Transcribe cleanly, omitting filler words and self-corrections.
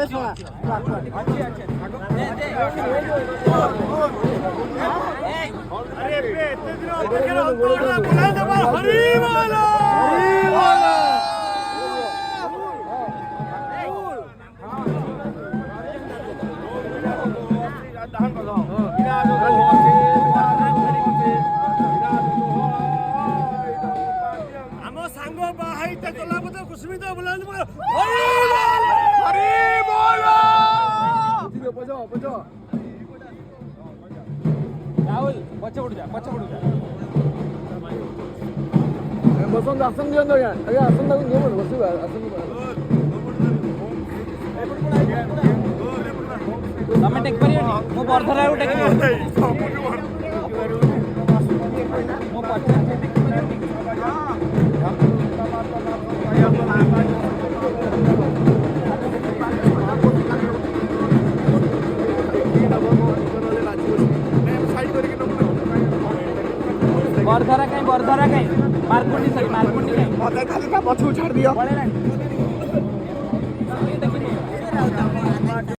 ଶୁଣା ଆମ ସାଙ୍ଗ ବାହାଇଟା ଚଲା ବୋଧେ କୁସୁମିତ ବୁଲାନ୍ତି ରାହୁଲ ପଛ ପଡୁ ଯା ବସନ୍ତୁ ଆସନ ଦିଅନ୍ତୁ ଆଜ୍ଞା ଆଜ୍ଞା ଆସନ ତାକୁ ନିଅନ୍ତୁ ବସିବା ଆସନ ତମେ ଟେକି ପାରିବନି ମୁଁ ବର୍ଦ୍ଧରାକୁ ଟେକିବି ମୁଁ ବର୍ଦ୍ଧରା କାଇଁ ମାର୍କୁଣ୍ଡି କାଇଁ ପଛକୁ ଛାଡ଼ି ଦିଅ ପଳେଇଲାଣି